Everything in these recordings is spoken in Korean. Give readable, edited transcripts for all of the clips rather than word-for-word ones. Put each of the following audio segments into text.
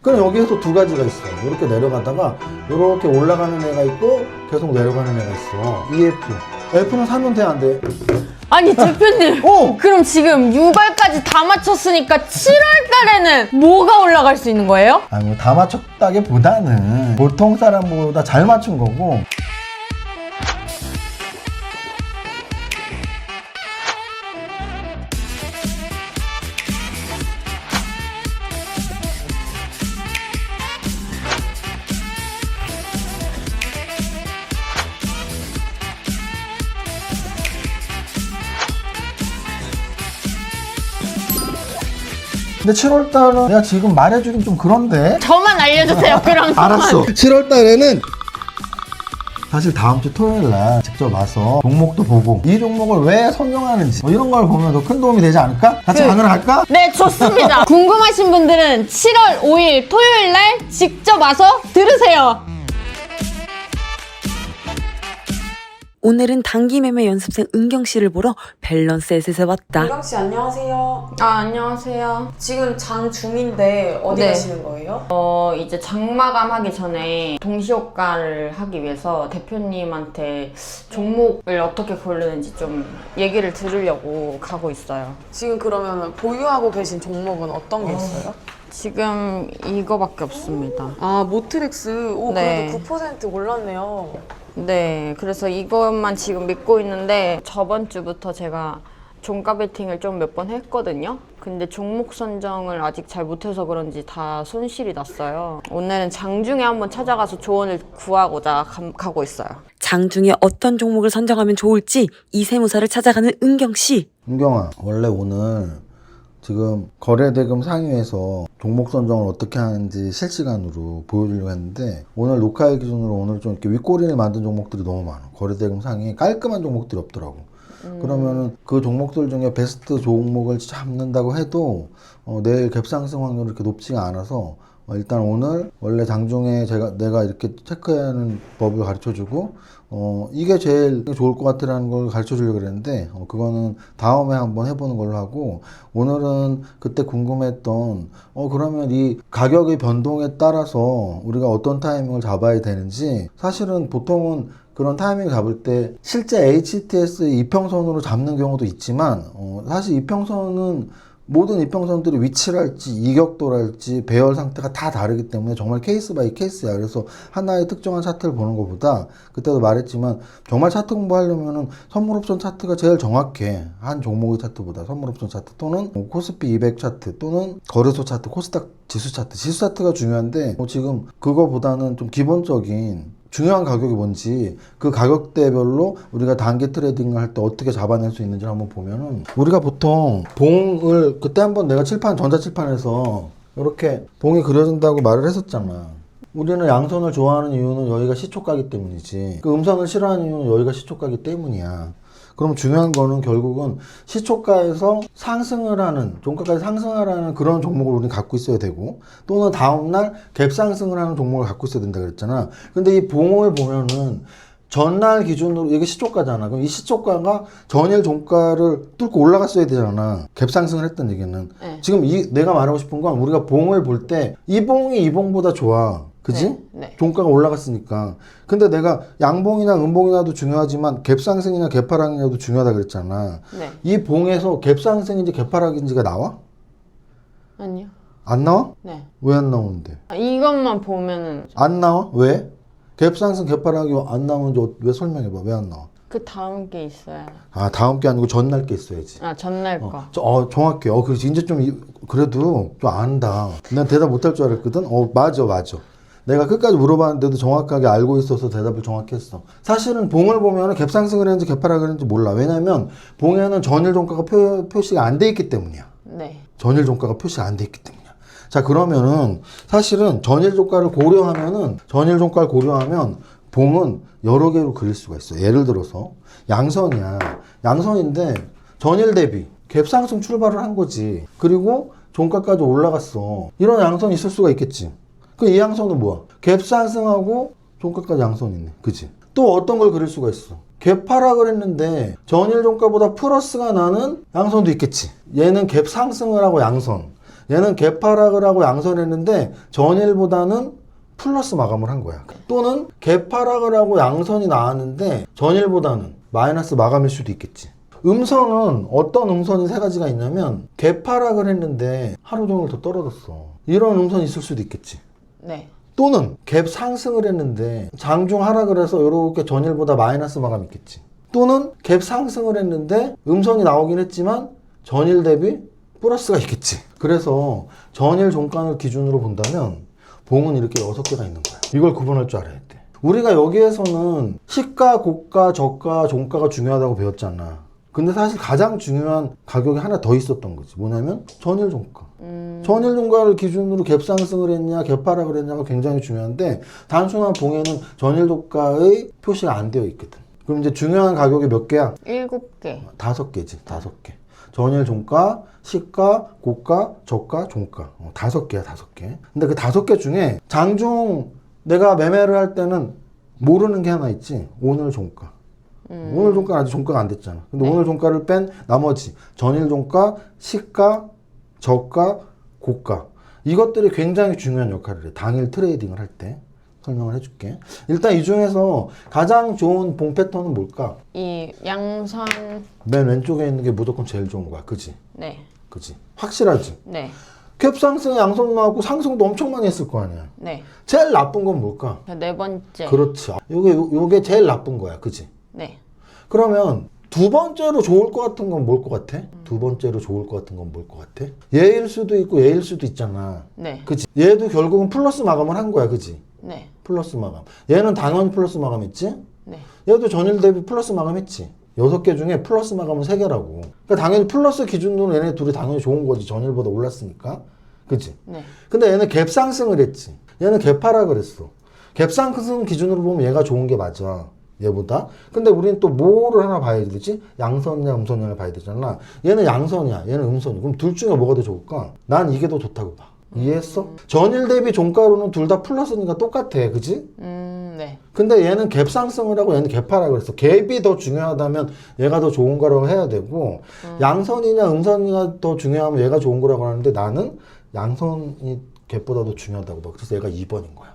그럼 여기에서 두 가지가 있어. 이렇게 내려가다가 이렇게 올라가는 애가 있고 계속 내려가는 애가 있어. EF. F는 사면 돼, 안 돼? 아니 대표님 그럼 지금 유발까지 다 맞췄으니까 7월 달에는 뭐가 올라갈 수 있는 거예요? 아니 뭐 다 맞췄다기보다는 보통 사람보다 잘 맞춘 거고. 근데 7월달은 내가 지금 말해주긴 좀 그런데. 저만 알려주세요 그럼. 알았어. 7월달에는 사실 다음 주 토요일날 직접 와서 종목도 보고 이 종목을 왜 선정하는지 뭐 이런 걸 보면 더 큰 도움이 되지 않을까? 같이 강연을 할까? 네 좋습니다. 궁금하신 분들은 7월 5일 토요일날 직접 와서 들으세요. 오늘은 단기 매매 연습생 은경 씨를 보러 밸런스 에셋에 왔다. 은경 씨 안녕하세요. 아 안녕하세요. 지금 장 중인데 어디 네. 가시는 거예요? 이제 장마감하기 전에 동시효과를 하기 위해서 대표님한테 종목을 어떻게 고르는지 좀 얘기를 들으려고 가고 있어요. 지금 그러면 보유하고 계신 종목은 어떤 게 있어요? 지금 이거밖에 없습니다. 아 모트렉스. 오 네. 그래도 9% 올랐네요. 네, 그래서 이것만 지금 믿고 있는데 저번 주부터 제가 종가 베팅을 좀 몇 번 했거든요. 근데 종목 선정을 아직 잘 못해서 그런지 다 손실이 났어요. 오늘은 장중에 한번 찾아가서 조언을 구하고자 가고 있어요. 장중에 어떤 종목을 선정하면 좋을지 이 세무사를 찾아가는 은경 씨. 은경아, 원래 오늘 지금 거래대금 상위에서 종목 선정을 어떻게 하는지 실시간으로 보여주려고 했는데 오늘 녹화일 기준으로 오늘 좀 이렇게 윗꼬리를 만든 종목들이 너무 많아. 거래대금 상위에 깔끔한 종목들이 없더라고. 그러면은 그 종목들 중에 베스트 종목을 잡는다고 해도 내일 갭상승 확률이 이렇게 높지가 않아서 일단 오늘 원래 장중에 내가 이렇게 체크하는 법을 가르쳐주고 이게 제일 좋을 것 같으라는 걸 가르쳐 주려고 그랬는데 그거는 다음에 한번 해보는 걸로 하고 오늘은 그때 궁금했던 그러면 이 가격의 변동에 따라서 우리가 어떤 타이밍을 잡아야 되는지 사실은 보통은 그런 타이밍을 잡을 때 실제 HTS의 이평선으로 잡는 경우도 있지만 사실 이평선은 모든 이평선들이 위치랄지 이격도랄지 배열 상태가 다 다르기 때문에 정말 케이스 바이 케이스야. 그래서 하나의 특정한 차트를 보는 것보다 그때도 말했지만 정말 차트 공부하려면은 선물옵션 차트가 제일 정확해. 한 종목의 차트보다 선물옵션 차트 또는 코스피 200 차트 또는 거래소 차트, 코스닥 지수 차트. 지수 차트가 중요한데 지금 그거보다는 좀 기본적인 중요한 가격이 뭔지 그 가격대별로 우리가 단기 트레이딩을 할 때 어떻게 잡아낼 수 있는지 한번 보면은 우리가 보통 봉을 그때 한번 내가 전자칠판에서 이렇게 봉이 그려진다고 말을 했었잖아. 우리는 양선을 좋아하는 이유는 여기가 시초가기 때문이지 그 음선을 싫어하는 이유는 여기가 시초가기 때문이야. 그럼 중요한 거는 결국은 시초가에서 상승을 하는, 종가까지 상승하라는 그런 종목을 우리는 갖고 있어야 되고 또는 다음날 갭 상승을 하는 종목을 갖고 있어야 된다 그랬잖아. 근데 이 봉을 보면은 전날 기준으로 이게 시초가잖아. 그럼 이 시초가가 전일 종가를 뚫고 올라갔어야 되잖아. 갭 상승을 했던 얘기는. 네. 지금 내가 말하고 싶은 건 우리가 봉을 볼 때 이 봉이 이 봉보다 좋아. 그지? 네, 네. 종가가 올라갔으니까. 근데 내가 양봉이나 음봉이나도 중요하지만 갭상승이나 갭하락이나도 중요하다 그랬잖아. 네. 이 봉에서 갭상승인지 갭하락인지가 나와? 아니요. 안 나와? 네. 왜 안 나오는데? 이것만 보면은 안 나와? 왜? 갭상승 갭하락이 안 나오는지 왜 설명해봐. 왜 안 나와? 그 다음 게 있어요. 아, 다음 게 아니고 전날 게 있어야지. 아 전날 거. 정확해. 그렇지. 이제 좀 그래도 좀 안다. 난 대답 못할 줄 알았거든. 맞아. 내가 끝까지 물어봤는데도 정확하게 알고 있어서 대답을 정확히 했어. 사실은 봉을 보면 갭상승을 했는지 갭하락을 했는지 몰라. 왜냐면 봉에는 전일 종가가 표시가 안 돼 있기 때문이야. 네. 전일 종가가 표시가 안 돼 있기 때문이야. 자, 그러면은 사실은 전일 종가를 고려하면 봉은 여러 개로 그릴 수가 있어. 예를 들어서 양선이야. 양선인데 전일 대비 갭상승 출발을 한 거지. 그리고 종가까지 올라갔어. 이런 양선이 있을 수가 있겠지. 그 이 양선은 뭐야? 갭상승하고 종가까지 양선이 있네. 그치? 또 어떤 걸 그릴 수가 있어? 갭하락을 했는데 전일 종가보다 플러스가 나는 양선도 있겠지. 얘는 갭상승을 하고 양선. 얘는 개파락을 하고 양선했는데 전일보다는 플러스 마감을 한 거야. 또는 개파락을 하고 양선이 나왔는데 전일보다는 마이너스 마감일 수도 있겠지. 음선은 어떤 음선이 세 가지가 있냐면 개파락을 했는데 하루 종일 더 떨어졌어. 이런 음선이 있을 수도 있겠지. 네. 또는 갭 상승을 했는데 장중 하락을 해서 이렇게 전일보다 마이너스 마감이 있겠지. 또는 갭 상승을 했는데 음선이 나오긴 했지만 전일 대비 플러스가 있겠지. 그래서 전일 종가를 기준으로 본다면 봉은 이렇게 6개가 있는 거야. 이걸 구분할 줄 알아야 돼. 우리가 여기에서는 시가, 고가, 저가, 종가가 중요하다고 배웠잖아. 근데 사실 가장 중요한 가격이 하나 더 있었던 거지. 뭐냐면 전일 종가. 전일 종가를 기준으로 갭 상승을 했냐, 갭 하락을 했냐가 굉장히 중요한데 단순한 봉에는 전일 종가의 표시가 안 되어 있거든. 그럼 이제 중요한 가격이 몇 개야? 7개. 5개지. 5개. 전일 종가, 시가, 고가, 저가, 종가. 5개야, 5개. 근데 그 5개 중에 장중 내가 매매를 할 때는 모르는 게 하나 있지. 오늘 종가. 오늘 종가는 아직 종가가 안 됐잖아. 근데 오늘 종가를 뺀 나머지 전일 종가, 시가, 저가, 고가. 이것들이 굉장히 중요한 역할을 해. 당일 트레이딩을 할 때. 설명을 해줄게. 일단 이 중에서 가장 좋은 봉 패턴은 뭘까? 이 양선. 맨 왼쪽에 있는 게 무조건 제일 좋은 거야. 그지? 네. 그지? 확실하지? 네. 캡 상승, 양선 나왔고 상승도 엄청 많이 했을 거 아니야. 네. 제일 나쁜 건 뭘까? 네 번째. 그렇지. 요게 제일 나쁜 거야. 그지? 네. 그러면 두 번째로 좋을 것 같은 건 뭘 것 같아? 두 번째로 좋을 것 같은 건 뭘 것 같아? 얘일 수도 있고 얘일 수도 있잖아. 네. 그치? 얘도 결국은 플러스 마감을 한 거야. 그치? 네. 플러스 마감. 얘는 당연히 플러스 마감했지? 네. 얘도 전일 대비 플러스 마감했지? 6개 중에 플러스 마감은 3개라고. 그러니까 당연히 플러스 기준으로 얘네 둘이 당연히 좋은 거지. 전일보다 올랐으니까. 그치? 네. 근데 얘는 갭 상승을 했지. 얘는 갭 하락을 했어. 갭 상승 기준으로 보면 얘가 좋은 게 맞아. 얘보다. 근데 우리는 또 뭐를 하나 봐야 되지? 양선이냐 음선이냐를 봐야 되잖아. 얘는 양선이야. 얘는 음선이야. 그럼 둘 중에 뭐가 더 좋을까? 난 이게 더 좋다고 봐. 이해했어? 전일 대비 종가로는 둘 다 플러스니까 똑같아. 그지? 네. 근데 얘는 갭 상승을 하고 얘는 갭 하락을 했어. 갭이 더 중요하다면 얘가 더 좋은 거라고 해야 되고 양선이냐 음선이냐 더 중요하면 얘가 좋은 거라고 하는데 나는 양선이 갭보다 더 중요하다고 봐. 그래서 얘가 2번인 거야.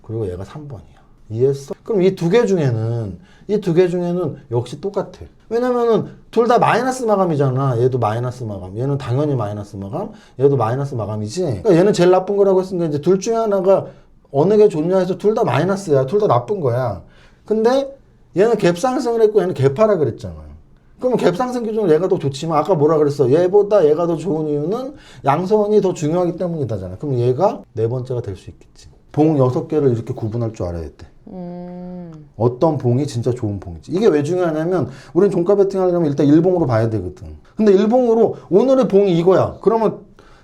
그리고 얘가 3번이야. 이해했어? 그럼 이 두 개 중에는 역시 똑같아. 왜냐면은 둘 다 마이너스 마감이잖아. 얘도 마이너스 마감. 얘는 당연히 마이너스 마감. 얘도 마이너스 마감이지. 그러니까 얘는 제일 나쁜 거라고 했으니까 이제 둘 중에 하나가 어느 게 좋냐 해서 둘 다 마이너스야. 둘 다 나쁜 거야. 근데 얘는 갭 상승을 했고 얘는 갭 하락을 했잖아. 그러면 갭 상승 기준으로 얘가 더 좋지만 아까 뭐라 그랬어? 얘보다 얘가 더 좋은 이유는 양선이 더 중요하기 때문이다잖아. 그럼 얘가 네 번째가 될 수 있겠지. 봉 6개를 이렇게 구분할 줄 알아야 돼. 어떤 봉이 진짜 좋은 봉이지. 이게 왜 중요하냐면 우린 종가 베팅 하려면 일단 일봉으로 봐야 되거든. 근데 일봉으로 오늘의 봉이 이거야. 그러면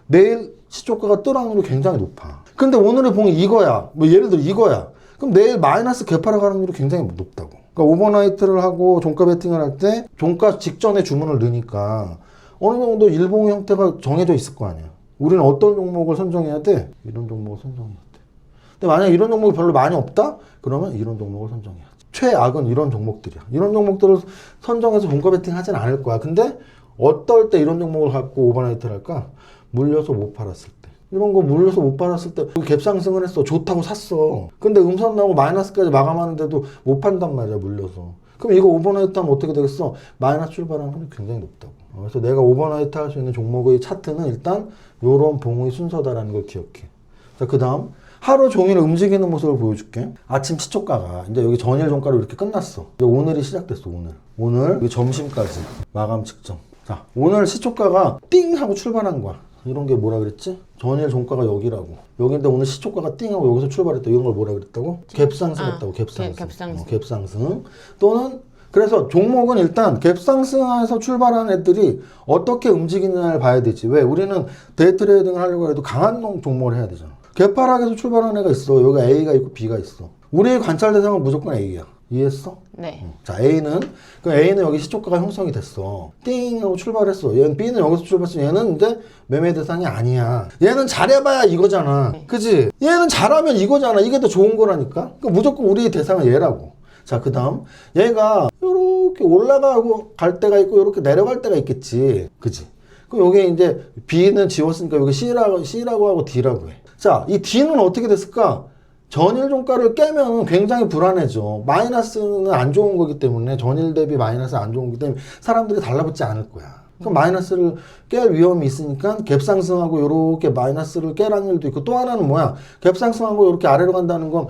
내일 시초가가 뜰 확률이 굉장히 높아. 근데 오늘의 봉이 이거야. 뭐 예를 들어 이거야. 그럼 내일 마이너스 개파락 하는 확률이 굉장히 높다고. 그러니까 오버나이트를 하고 종가 베팅을 할 때 종가 직전에 주문을 넣으니까 어느 정도 일봉 형태가 정해져 있을 거 아니야. 우리는 어떤 종목을 선정해야 돼? 이런 종목을 선정해야 돼. 근데 만약에 이런 종목이 별로 많이 없다? 그러면 이런 종목을 선정해야지. 최악은 이런 종목들이야. 이런 종목들을 선정해서 종가 베팅 하진 않을 거야. 근데 어떨 때 이런 종목을 갖고 오버나이트를 할까? 물려서 못 팔았을 때. 이런 거 물려서 못 팔았을 때 갭 상승을 했어. 좋다고 샀어. 근데 음선 나오고 마이너스까지 마감하는데도 못 판단 말이야. 물려서. 그럼 이거 오버나이트 하면 어떻게 되겠어? 마이너스 출발하는 확률이 굉장히 높다고. 그래서 내가 오버나이트 할 수 있는 종목의 차트는 일단 요런 봉의 순서다라는 걸 기억해. 자, 그 다음 하루 종일 움직이는 모습을 보여줄게. 아침 시초가가 이제 여기 전일 종가로 이렇게 끝났어. 이제 오늘이 시작됐어. 오늘 여기 점심까지 마감 측정. 자, 오늘 시초가가 띵 하고 출발한 거야. 이런 게 뭐라 그랬지? 전일 종가가 여기라고. 여기인데 오늘 시초가가 띵 하고 여기서 출발했다. 이런 걸 뭐라 그랬다고? 갭상승했다고. 갭상승. 갭상승. 또는 그래서 종목은 일단 갭상승해서 출발한 애들이 어떻게 움직이느냐를 봐야 되지. 왜? 우리는 데이 트레이딩을 하려고 해도 강한 종목을 해야 되잖아. 개파락에서 출발한 애가 있어. 여기 A가 있고 B가 있어. 우리의 관찰 대상은 무조건 A야. 이해했어? 네. 자, A는 여기 시초가가 형성이 됐어. 띵 하고 출발했어. 얘는 B는 여기서 출발했어. 얘는 이제 매매 대상이 아니야. 얘는 잘해봐야 이거잖아. 그치? 얘는 잘하면 이거잖아. 이게 더 좋은 거라니까. 그러니까 무조건 우리의 대상은 얘라고. 자, 그 다음 얘가 요렇게 올라가고 갈 때가 있고 요렇게 내려갈 때가 있겠지. 그치? 그럼 요게 이제 B는 지웠으니까 여기 C라고 하고 D라고 해. 자, 이 D는 어떻게 됐을까? 전일 종가를 깨면 굉장히 불안해져. 마이너스는 안 좋은 거기 때문에, 전일 대비 마이너스 안 좋은 거기 때문에 사람들이 달라붙지 않을 거야. 그럼 마이너스를 깰 위험이 있으니까 갭상승하고 요렇게 마이너스를 깰 확률도 있고, 또 하나는 뭐야? 갭상승하고 요렇게 아래로 간다는 건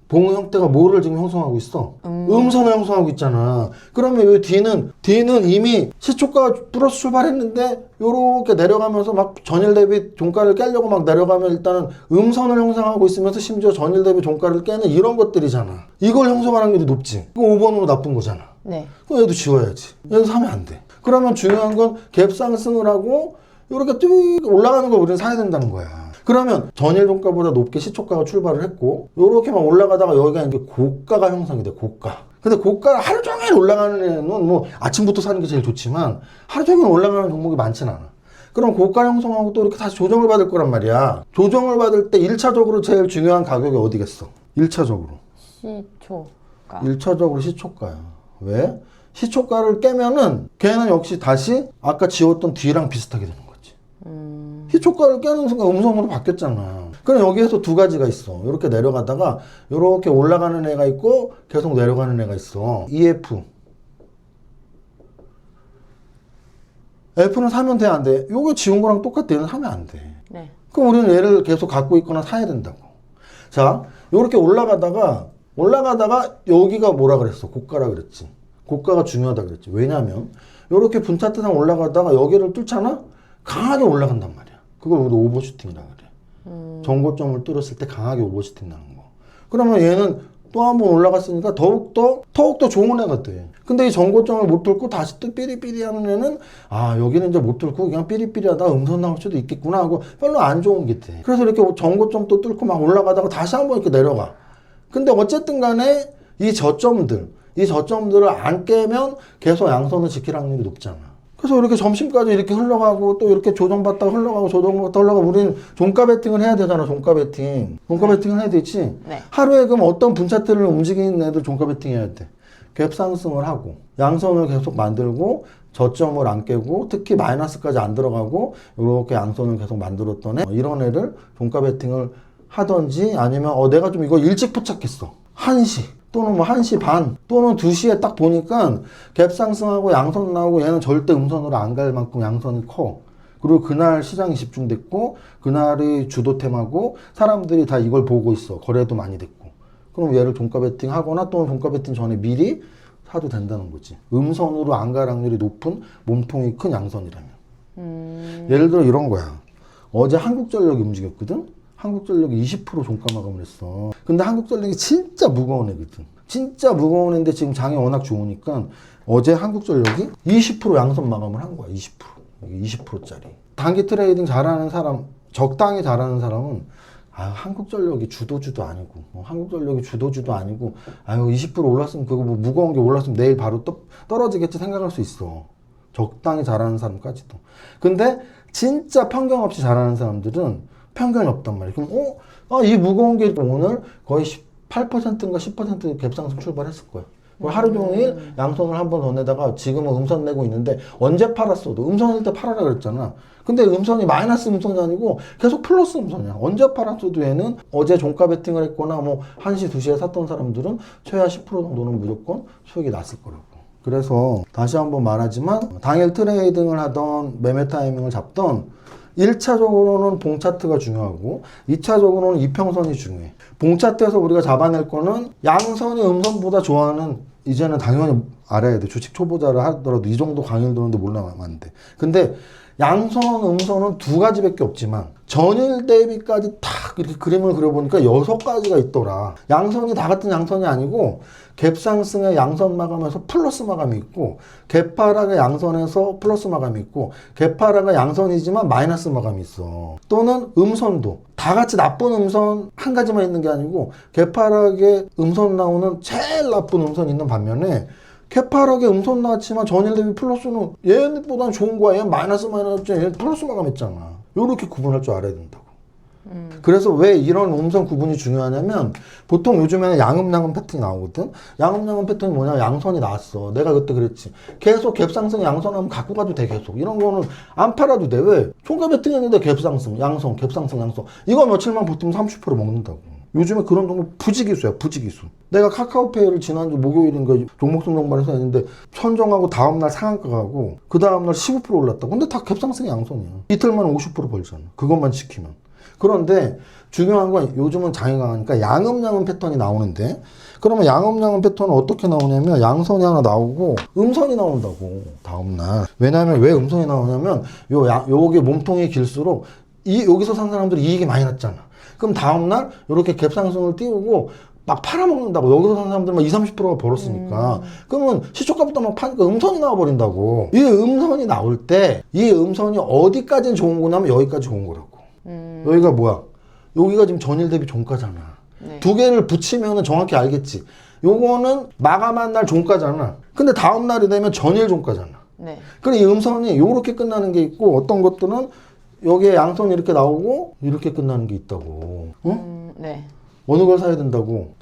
봉 형태가 뭐를 지금 형성하고 있어? 음선을 형성하고 있잖아. 그러면 요 D는 이미 시초가 플러스 출발했는데 요렇게 내려가면서 막 전일 대비 종가를 깨려고 막 내려가면 일단은 음선을 형성하고 있으면서 심지어 전일 대비 종가를 깨는 이런 것들이잖아. 이걸 형성할 확률이 높지. 그럼 5번으로 나쁜 거잖아. 네. 그럼 얘도 지워야지. 얘도 사면 안 돼. 그러면 중요한 건 갭상승을 하고 이렇게 쭉 올라가는 걸 우리는 사야 된다는 거야. 그러면 전일 종가보다 높게 시초가가 출발을 했고 요렇게 막 올라가다가 여기가 이제 고가가 형성이 돼. 고가. 근데 고가가 하루 종일 올라가는 애는 뭐 아침부터 사는 게 제일 좋지만 하루 종일 올라가는 종목이 많진 않아. 그럼 고가 형성하고 또 이렇게 다시 조정을 받을 거란 말이야. 조정을 받을 때 1차적으로 제일 중요한 가격이 어디겠어? 1차적으로. 시초가. 1차적으로 시초가야. 왜? 시초가를 깨면은 걔는 역시 다시 아까 지웠던 D랑 비슷하게 되는 거지. 시초가를 깨는 순간 음선으로 바뀌었잖아. 그럼 여기에서 두 가지가 있어. 이렇게 내려가다가 이렇게 올라가는 애가 있고 계속 내려가는 애가 있어. EF. F는 사면 돼, 안 돼? 요거 지운 거랑 똑같아. 얘는 사면 안 돼. 네. 그럼 우리는 얘를 계속 갖고 있거나 사야 된다고. 자, 요렇게 올라가다가 여기가 뭐라 그랬어? 고가라 그랬지. 고가가 중요하다 그랬지. 왜냐면 요렇게 분차트상 올라가다가 여기를 뚫잖아? 강하게 올라간단 말이야. 그걸 우리 오버슈팅이라 그래. 전고점을 뚫었을 때 강하게 오버슈팅 나는 거. 그러면 얘는 또 한 번 올라갔으니까 더욱더 좋은 애가 돼. 근데 이 전고점을 못 뚫고 다시 또 삐리삐리 하는 애는 여기는 이제 못 뚫고 그냥 삐리삐리하다 음선 나올 수도 있겠구나 하고 별로 안 좋은 게 돼. 그래서 이렇게 전고점 또 뚫고 막 올라가다가 다시 한 번 이렇게 내려가. 근데 어쨌든 간에 이 저점들을 안 깨면 계속 양선을 지킬 확률이 높잖아. 그래서 이렇게 점심까지 이렇게 흘러가고 또 이렇게 조정받다가 흘러가고 우리는 종가 베팅을 해야 되잖아. 종가 베팅을 해야 되지. 네. 하루에 그럼 어떤 분차트를 움직이는 애들 종가 베팅 해야 돼. 갭 상승을 하고 양선을 계속 만들고 저점을 안 깨고 특히 마이너스까지 안 들어가고 이렇게 양선을 계속 만들었던 애 이런 애를 종가 베팅을 하던지 아니면 내가 좀 이거 일찍 포착했어. 1시 또는 뭐 1시 반 또는 2시에 딱 보니까 갭 상승하고 양선 나오고 얘는 절대 음선으로 안 갈 만큼 양선이 커. 그리고 그날 시장이 집중됐고 그날이 주도템하고 사람들이 다 이걸 보고 있어. 거래도 많이 됐고. 그럼 얘를 종가 베팅 하거나 또는 종가 베팅 전에 미리 사도 된다는 거지. 음선으로 안 갈 확률이 높은 몸통이 큰 양선이라면. 예를 들어 이런 거야. 어제 한국전력이 움직였거든. 한국전력이 20% 종가 마감을 했어. 근데 한국전력이 진짜 무거운 애거든. 진짜 무거운 애인데 지금 장이 워낙 좋으니까 어제 한국전력이 20% 양선 마감을 한 거야. 20%짜리. 단기 트레이딩 잘하는 사람, 적당히 잘하는 사람은 한국전력이 주도주도 아니고 한국전력이 주도주도 아니고 20% 올랐으면 그거 뭐 무거운 게 올랐으면 내일 바로 떨어지겠지 생각할 수 있어. 적당히 잘하는 사람까지도. 근데 진짜 편견 없이 잘하는 사람들은 편견이 없단 말이야. 그럼 이 무거운 게 오늘 거의 8%인가 10% 갭상승 출발했을 거야. 하루 종일 양선을 한 번 더 내다가 지금은 음선 내고 있는데 언제 팔았어도 음선일 때 팔아라 그랬잖아. 근데 음선이 마이너스 음선이 아니고 계속 플러스 음선이야. 언제 팔았어도 얘는 어제 종가 베팅을 했거나 뭐 1시, 2시에 샀던 사람들은 최하 10% 정도는 무조건 수익이 났을 거라고. 그래서 다시 한번 말하지만 당일 트레이딩을 하던 매매 타이밍을 잡던 1차적으로는 봉차트가 중요하고 2차적으로는 이평선이 중요해. 봉차트에서 우리가 잡아낼 거는 양선이 음선보다 좋아하는 이제는 당연히 알아야 돼. 주식 초보자를 하더라도 이 정도 강의를 들었는데 몰라면 안 돼. 근데 양선, 음선은 두 가지밖에 없지만 전일 대비까지 딱 이렇게 그림을 그려보니까 6가지가 있더라. 양선이 다 같은 양선이 아니고 갭상승의 양선 마감에서 플러스 마감이 있고 갭하락의 양선에서 플러스 마감이 있고 갭하락의 양선이지만 마이너스 마감이 있어. 또는 음선도 다 같이 나쁜 음선 한 가지만 있는 게 아니고 갭하락의 음선 나오는 제일 나쁜 음선이 있는 반면에 갭하락의 음선 나왔지만 전일 대비 플러스는 얘보다는 좋은 거야. 얘는 마이너스 얘는 플러스 마감했잖아. 요렇게 구분할 줄 알아야 된다고. 그래서 왜 이런 음선 구분이 중요하냐면 보통 요즘에는 양음양음 패턴이 나오거든. 양음양음 패턴이 뭐냐, 양선이 나왔어. 내가 그때 그랬지. 계속 갭상승 양선하면 갖고 가도 돼. 계속 이런 거는 안 팔아도 돼. 왜? 종가 배팅했는데 갭상승 양선 갭상승 양선 이거 며칠만 버티면 30% 먹는다고. 요즘에 그런 종목 부지기수야, 부지기수. 내가 카카오페이를 지난주 목요일인가 종목선 정반에서 했는데 선정하고 다음날 상한가 가고 그 다음날 15% 올랐다. 근데 다 갭상승 양선이야. 이틀 만에 50% 벌잖아. 그것만 지키면. 그런데 중요한 건 요즘은 장이 강하니까 양음양음 패턴이 나오는데, 그러면 양음양음 패턴은 어떻게 나오냐면 양선이 하나 나오고 음선이 나온다고 다음날. 왜냐하면 왜 음선이 나오냐면 요게 몸통이 길수록 여기서 산 사람들이 이익이 많이 났잖아. 그럼 다음날 이렇게 갭상승을 띄우고 막 팔아먹는다고. 여기서 산 사람들 막 20-30%가 벌었으니까. 그러면 시초가부터 막 파니까 음선이 나와버린다고. 이 음선이 나올 때 이 음선이 어디까지는 좋은 거냐면 여기까지 좋은 거라고. 여기가 뭐야? 여기가 지금 전일 대비 종가잖아. 네. 두 개를 붙이면 정확히 알겠지. 요거는 마감한 날 종가잖아. 근데 다음 날이 되면 전일 종가잖아. 네. 그래, 이 음선이 요렇게 끝나는 게 있고 어떤 것들은 여기에 양선이 이렇게 나오고 이렇게 끝나는 게 있다고. 어? 네. 어느 걸 사야 된다고?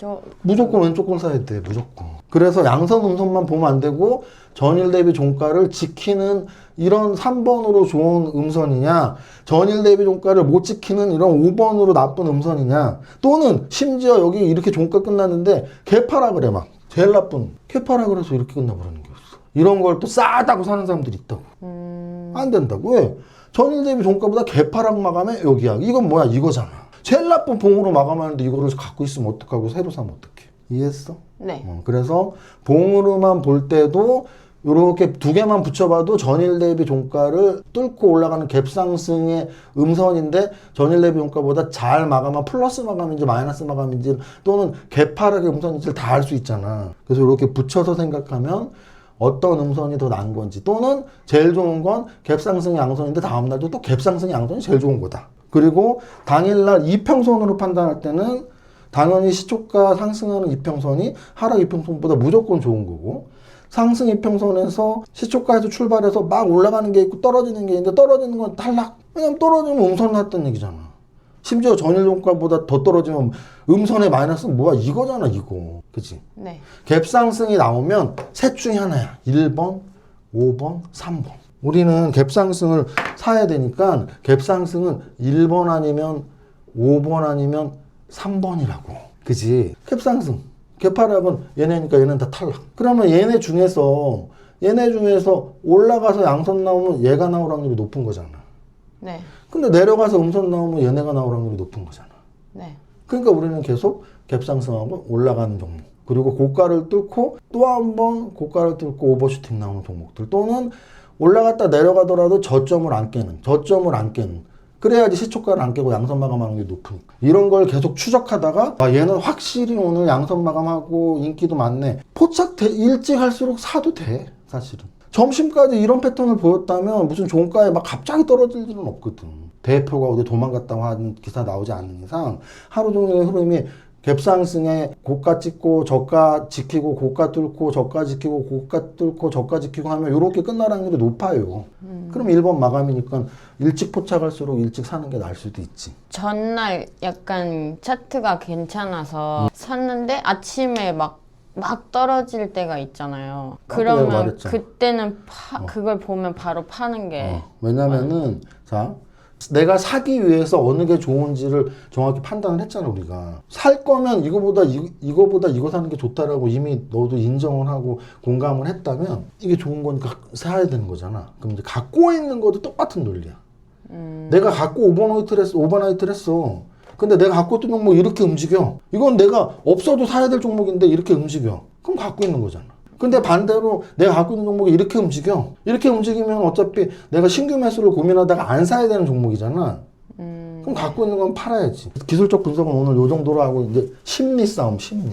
무조건 왼쪽 걸 사야 돼. 무조건. 그래서 양선 음선만 보면 안 되고 전일 대비 종가를 지키는 이런 3번으로 좋은 음선이냐, 전일 대비 종가를 못 지키는 이런 5번으로 나쁜 음선이냐, 또는 심지어 여기 이렇게 종가 끝났는데 개파라 그래. 막 제일 나쁜 개파라 그래서 이렇게 끝나버리는 게 있어. 이런 걸 또 싸다고 사는 사람들이 있다고. 안 된다고. 왜? 전일 대비 종가보다 개파락 마감해 여기야. 이건 뭐야? 이거잖아. 제일 나쁜 봉으로 마감하는데 이거를 갖고 있으면 어떡하고 새로 사면 어떡해. 이해했어? 네. 그래서 봉으로만 볼 때도 이렇게 두 개만 붙여봐도 전일 대비 종가를 뚫고 올라가는 갭상승의 음선인데 전일 대비 종가보다 잘 마감한 플러스 마감인지 마이너스 마감인지 또는 개파락의 음선인지를 다 알 수 있잖아. 그래서 이렇게 붙여서 생각하면 어떤 음선이 더 나은 건지, 또는 제일 좋은 건 갭상승 양선인데 다음날도 또 갭상승 양선이 제일 좋은 거다. 그리고 당일날 이평선으로 판단할 때는 당연히 시초가 상승하는 이평선이 하락 이평선보다 무조건 좋은 거고, 상승 이평선에서 시초가에서 출발해서 막 올라가는 게 있고 떨어지는 게 있는데 떨어지는 건 탈락. 왜냐면 떨어지면 음선 났다는 얘기잖아. 심지어 전일 종가보다 더 떨어지면 음선의 마이너스는 뭐야? 이거잖아, 이거. 그치? 네. 갭상승이 나오면 셋 중에 하나야. 1번, 5번, 3번. 우리는 갭상승을 사야 되니까 갭상승은 1번 아니면 5번 아니면 3번이라고. 그지? 갭상승. 갭하락은 얘네니까 얘는 다 탈락. 그러면 얘네 중에서 올라가서 양선 나오면 얘가 나올 확률이 높은 거잖아. 네. 근데 내려가서 음선 나오면 얘네가 나올 확률이 높은 거잖아. 네. 그러니까 우리는 계속 갭상승하고 올라가는 종목, 그리고 고가를 뚫고 또 한 번 고가를 뚫고 오버슈팅 나오는 종목들, 또는 올라갔다 내려가더라도 저점을 안 깨는, 그래야지 시초가를 안 깨고 양선 마감하는 게 높으니까. 이런 걸 계속 추적하다가 얘는 확실히 오늘 양선 마감하고 인기도 많네. 일찍 할수록 사도 돼, 사실은. 점심까지 이런 패턴을 보였다면 무슨 종가에 막 갑자기 떨어질 일은 없거든. 대표가 어디 도망갔다고 하는 기사 나오지 않는 이상 하루 종일의 흐름이 갭상승에 고가 찍고 저가 지키고 고가 뚫고 저가 지키고 고가 뚫고 저가 지키고 하면 이렇게 끝날 확률이 높아요. 그럼 1번 마감이니까 일찍 포착할수록 일찍 사는 게 나을 수도 있지. 전날 약간 차트가 괜찮아서 샀는데 아침에 막 떨어질 때가 있잖아요. 내가 그러면 말했잖아. 그때는 그걸 보면 바로 파는 게. 왜냐면은 자, 내가 사기 위해서 어느 게 좋은지를 정확히 판단을 했잖아. 우리가 살 거면 이거보다 이거 사는 게 좋다라고 이미 너도 인정을 하고 공감을 했다면 이게 좋은 거니까 사야 되는 거잖아. 그럼 이제 갖고 있는 것도 똑같은 논리야. 내가 갖고 오버나이트를 했어. 근데 내가 갖고 있던 종목이 이렇게 움직여. 이건 내가 없어도 사야 될 종목인데 이렇게 움직여. 그럼 갖고 있는 거잖아. 근데 반대로 내가 갖고 있는 종목이 이렇게 움직여. 이렇게 움직이면 어차피 내가 신규 매수를 고민하다가 안 사야 되는 종목이잖아. 그럼 갖고 있는 건 팔아야지. 기술적 분석은 오늘 요 정도로 하고 이제 심리 싸움, 심리.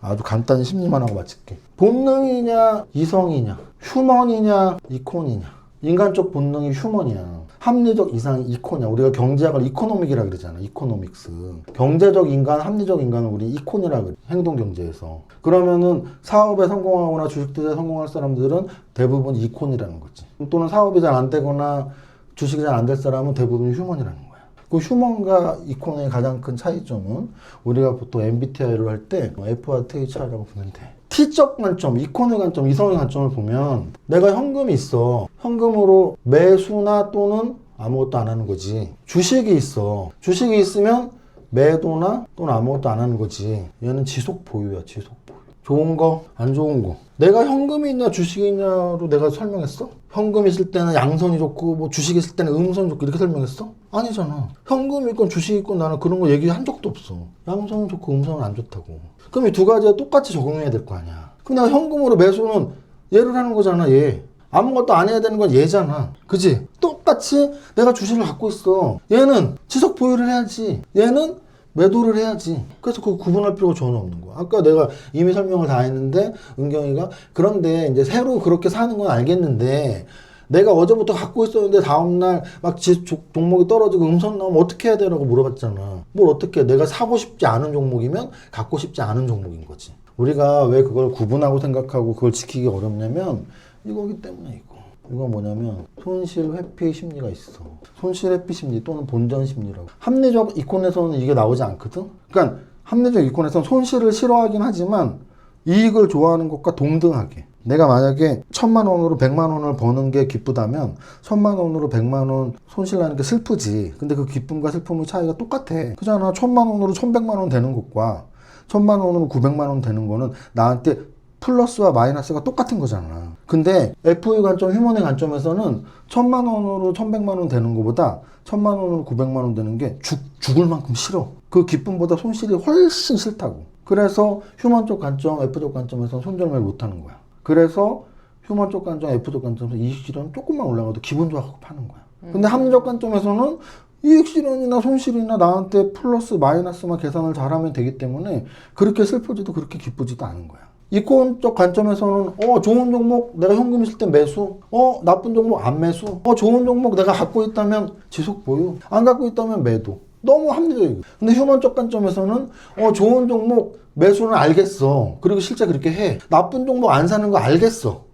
아주 간단히 심리만 하고 마칠게. 본능이냐, 이성이냐, 휴먼이냐, 이콘이냐. 인간적 본능이 휴먼이야. 합리적 이상이 이코냐. 우리가 경제학을 이코노믹이라 그러잖아. 이코노믹스. 경제적 인간, 합리적 인간을 우리 이콘이라 그래. 행동경제에서. 그러면은 사업에 성공하거나 주식 투자에 성공할 사람들은 대부분 이콘이라는 거지. 또는 사업이 잘 안 되거나 주식이 잘 안 될 사람은 대부분 휴먼이라는 거야. 그 휴먼과 이콘의 가장 큰 차이점은 우리가 보통 MBTI를 할 때 F와 THR이라고 보는데 T적 관점, 이콘의 관점, 이성의 관점을 보면 내가 현금이 있어. 현금으로 매수나 또는 아무것도 안 하는 거지. 주식이 있어. 주식이 있으면 매도나 또는 아무것도 안 하는 거지. 얘는 지속 보유야, 지속 보유. 좋은 거, 안 좋은 거. 내가 현금이 있냐 주식이 있냐로 내가 설명했어? 현금 있을 때는 양선이 좋고 뭐 주식 있을 때는 음선이 좋고 이렇게 설명했어? 아니잖아. 현금 있건 주식 있건 나는 그런 거 얘기한 적도 없어. 양선은 좋고 음선은 안 좋다고. 그럼 이 두 가지가 똑같이 적용해야 될 거 아니야. 그럼 내가 현금으로 매수는 얘를 하는 거잖아, 얘. 아무것도 안 해야 되는 건 얘잖아. 그지? 똑같이 내가 주식을 갖고 있어. 얘는 지속 보유를 해야지. 얘는 매도를 해야지. 그래서 그거 구분할 필요가 전혀 없는 거야. 아까 내가 이미 설명을 다 했는데 은경이가 그런데 이제 새로 그렇게 사는 건 알겠는데 내가 어제부터 갖고 있었는데 다음날 막 종목이 떨어지고 음선 나오면 어떻게 해야 되라고 물어봤잖아. 뭘 어떻게 해. 내가 사고 싶지 않은 종목이면 갖고 싶지 않은 종목인 거지. 우리가 왜 그걸 구분하고 생각하고 그걸 지키기 어렵냐면 이거기 때문에 이거 뭐냐면 손실 회피 심리가 있어. 손실 회피 심리 또는 본전 심리라고. 합리적 이콘에서는 이게 나오지 않거든. 그러니까 합리적 이콘에서는 손실을 싫어하긴 하지만 이익을 좋아하는 것과 동등하게. 내가 만약에 1,000만 원으로 100만 원을 버는 게 기쁘다면 1,000만 원으로 100만 원 손실 나는 게 슬프지. 근데 그 기쁨과 슬픔의 차이가 똑같아. 그잖아. 1,000만 원으로 1,100만 원 되는 것과 1,000만 원으로 900만 원 되는 거는 나한테 플러스와 마이너스가 똑같은 거잖아. 근데 F의 관점, 휴먼의 관점에서는 1,000만 원으로 1,100만 원 되는 것보다 1,000만 원으로 900만 원 되는 게 죽을 만큼 싫어. 그 기쁨보다 손실이 훨씬 싫다고. 그래서 휴먼 쪽 관점, F 쪽 관점에서는 손절매를 못 하는 거야. 그래서 휴먼 쪽 관점, F 쪽 관점에서 이익 실현 조금만 올라가도 기분 좋아하고 파는 거야. 근데 합리적 관점에서는 이익 실현이나 손실이나 나한테 플러스 마이너스만 계산을 잘하면 되기 때문에 그렇게 슬프지도 그렇게 기쁘지도 않은 거야. 이콘적 관점에서는 좋은 종목 내가 현금 있을 때 매수, 나쁜 종목 안 매수, 좋은 종목 내가 갖고 있다면 지속 보유, 안 갖고 있다면 매도. 너무 합리적이고. 근데 휴먼적 관점에서는 좋은 종목 매수는 알겠어. 그리고 실제 그렇게 해. 나쁜 종목 안 사는 거 알겠어.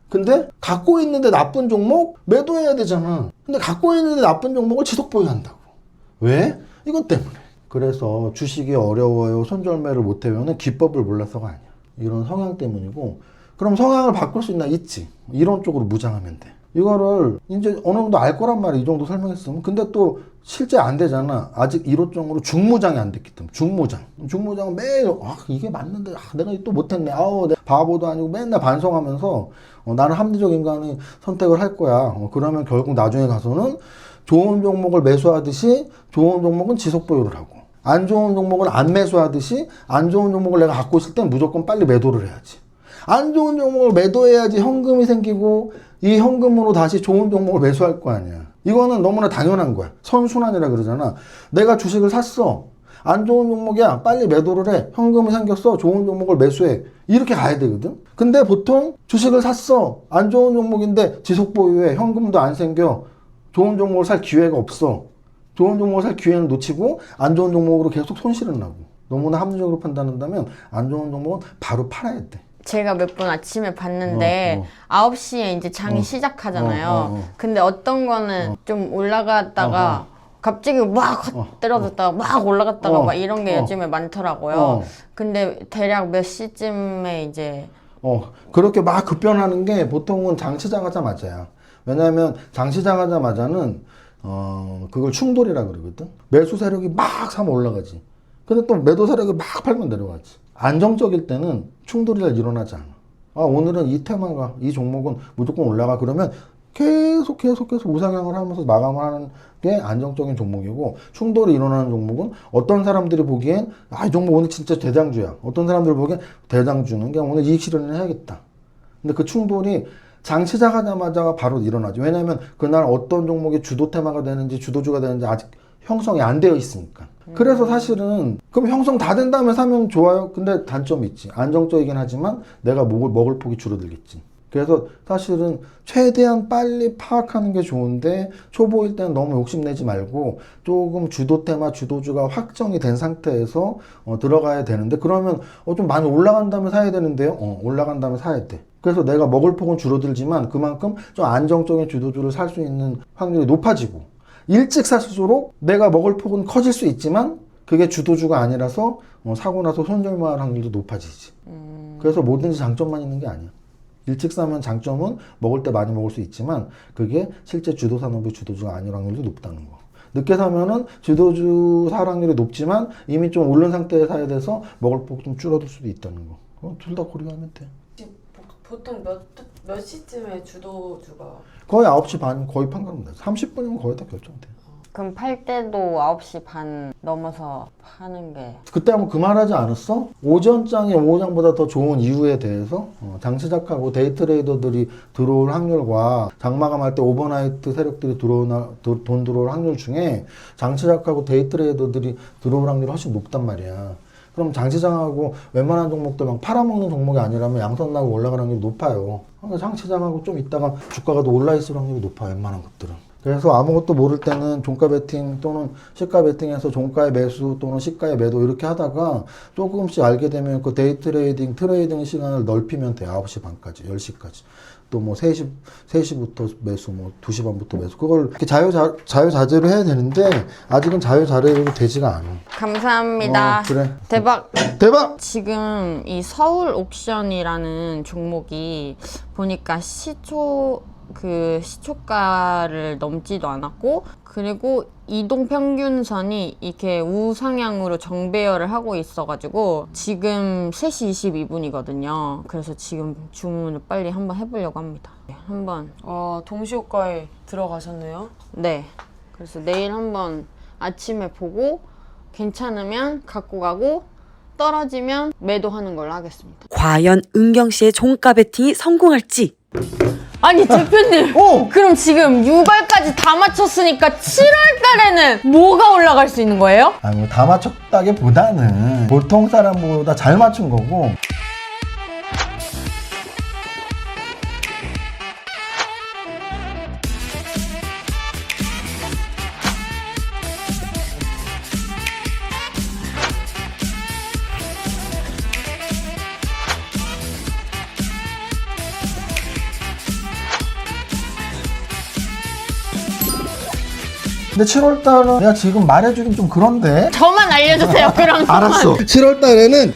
근데 갖고 있는데 나쁜 종목 매도해야 되잖아. 근데 갖고 있는데 나쁜 종목을 지속 보유한다고. 왜? 이것 때문에. 그래서 주식이 어려워요, 손절매를 못해요는 기법을 몰라서가 아니야. 이런 성향 때문이고. 그럼 성향을 바꿀 수 있나? 있지. 이론적으로 무장하면 돼. 이거를 이제 어느 정도 알 거란 말이야. 이 정도 설명했으면. 근데 또 실제 안 되잖아. 아직 이론적으로 중무장이 안 됐기 때문에. 중무장은 매일 이게 맞는데 내가 또 못했네. 내가 바보도 아니고 맨날 반성하면서 나는 합리적 인간의 선택을 할 거야. 그러면 결국 나중에 가서는 좋은 종목을 매수하듯이 좋은 종목은 지속 보유를 하고 안 좋은 종목은 안 매수하듯이 안 좋은 종목을 내가 갖고 있을 땐 무조건 빨리 매도를 해야지. 안 좋은 종목을 매도해야지 현금이 생기고 이 현금으로 다시 좋은 종목을 매수할 거 아니야. 이거는 너무나 당연한 거야. 선순환이라 그러잖아. 내가 주식을 샀어. 안 좋은 종목이야. 빨리 매도를 해. 현금이 생겼어. 좋은 종목을 매수해. 이렇게 가야 되거든. 근데 보통 주식을 샀어. 안 좋은 종목인데 지속 보유해. 현금도 안 생겨. 좋은 종목을 살 기회가 없어. 좋은 종목을 살 기회는 놓치고 안 좋은 종목으로 계속 손실은 나고. 너무나 합리적으로 판단한다면 안 좋은 종목은 바로 팔아야 돼. 제가 몇 번 아침에 봤는데 9시에 이제 장이 시작하잖아요. 근데 어떤 거는 좀 올라갔다가 갑자기 막 떨어졌다가 막 올라갔다가 막 이런 게 요즘에 많더라고요. 근데 대략 몇 시쯤에 이제 그렇게 막 급변하는 게 보통은 장 시작하자마자야. 왜냐하면 장 시작하자마자는 그걸 충돌이라 그러거든. 매수 세력이 막 사면 올라가지. 근데 또 매도 세력이 막 팔면 내려가지. 안정적일 때는 충돌이 잘 일어나지 않아. 오늘은 이 테마가, 이 종목은 무조건 올라가. 그러면 계속 우상향을 하면서 마감을 하는 게 안정적인 종목이고, 충돌이 일어나는 종목은 어떤 사람들이 보기엔 이 종목 오늘 진짜 대장주야. 어떤 사람들이 보기엔 대장주는 그냥 오늘 이익 실현을 해야겠다. 근데 그 충돌이 장 시작하자마자 바로 일어나죠. 왜냐하면 그날 어떤 종목이 주도 테마가 되는지 주도주가 되는지 아직 형성이 안 되어 있으니까. 그래서 사실은 그럼 형성 다 된 다음에 사면 좋아요. 근데 단점이 있지. 안정적이긴 하지만 내가 먹을 폭이 줄어들겠지. 그래서 사실은 최대한 빨리 파악하는 게 좋은데 초보일 때는 너무 욕심내지 말고 조금 주도 테마, 주도주가 확정이 된 상태에서 들어가야 되는데, 그러면 좀 많이 올라간 다음에 사야 되는데요. 올라간 다음에 사야 돼. 그래서 내가 먹을 폭은 줄어들지만 그만큼 좀 안정적인 주도주를 살 수 있는 확률이 높아지고, 일찍 살수록 내가 먹을 폭은 커질 수 있지만 그게 주도주가 아니라서 사고 나서 손절할 확률도 높아지지. 그래서 뭐든지 장점만 있는 게 아니야. 일찍 사면 장점은 먹을 때 많이 먹을 수 있지만 그게 실제 주도 산업의 주도주가 아닐 확률도 높다는 거. 늦게 사면은 주도주 살 확률이 높지만 이미 좀 오른 상태에 사야 돼서 먹을 폭 좀 줄어들 수도 있다는 거. 둘 다 고려하면 돼. 보통 몇 시쯤에 주도주가 거의 9시 반 거의 판가름 돼. 30분이면 거의 다 결정돼. 그럼 팔 때도 9시 반 넘어서 파는 게 그때 한번 그 말하지 않았어? 오전장이 오후장보다 더 좋은 이유에 대해서 장 시작하고 데이 트레이더들이 들어올 확률과 장 마감할 때 오버나이트 세력들이 돈 들어올 확률 중에 장 시작하고 데이 트레이더들이 들어올 확률이 훨씬 높단 말이야. 그럼 장시장하고 웬만한 종목들 막 팔아먹는 종목이 아니라면 양선 나고 올라가는 확률이 높아요. 그러니까 장시장하고 좀 있다가 주가가 더 올라있을 확률이 높아, 웬만한 것들은. 그래서 아무것도 모를 때는 종가 베팅 또는 시가 베팅해서 종가의 매수 또는 시가의 매도 이렇게 하다가 조금씩 알게 되면 그 데이 트레이딩 시간을 넓히면 돼. 9시 반까지, 10시까지. 또 뭐 3시부터 매수, 뭐 2시 반부터 매수. 그걸 이렇게 자유자재로 해야 되는데 아직은 자유자재로 되지가 않아. 감사합니다. 그래. 대박. 대박! 지금 이 서울 옥션이라는 종목이 보니까 시초가를 넘지도 않았고, 그리고 이동 평균선이 이렇게 우상향으로 정배열을 하고 있어가지고 지금 3시 22분이거든요. 그래서 지금 주문을 빨리 한번 해보려고 합니다. 한번. 동시호가에 들어가셨네요. 네. 그래서 내일 한번 아침에 보고 괜찮으면 갖고 가고 떨어지면 매도하는 걸로 하겠습니다. 과연 은경 씨의 종가 베팅이 성공할지. 아니 대표님, 그럼 지금 유발까지 다 맞췄으니까 7월 달에는 뭐가 올라갈 수 있는 거예요? 아니 뭐 다 맞췄다기보다는 보통 사람보다 잘 맞춘 거고. 근데 7월달은 내가 지금 말해주긴 좀 그런데. 저만 알려주세요. 그럼 알았어. 7월달에는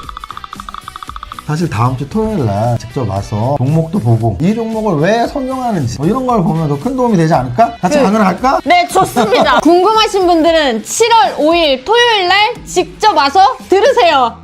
사실 다음 주 토요일날 직접 와서 종목도 보고 이 종목을 왜 선정하는지 이런 걸 보면 더 큰 도움이 되지 않을까? 같이 강연을 할까? 네, 좋습니다. 궁금하신 분들은 7월 5일 토요일 날 직접 와서 들으세요.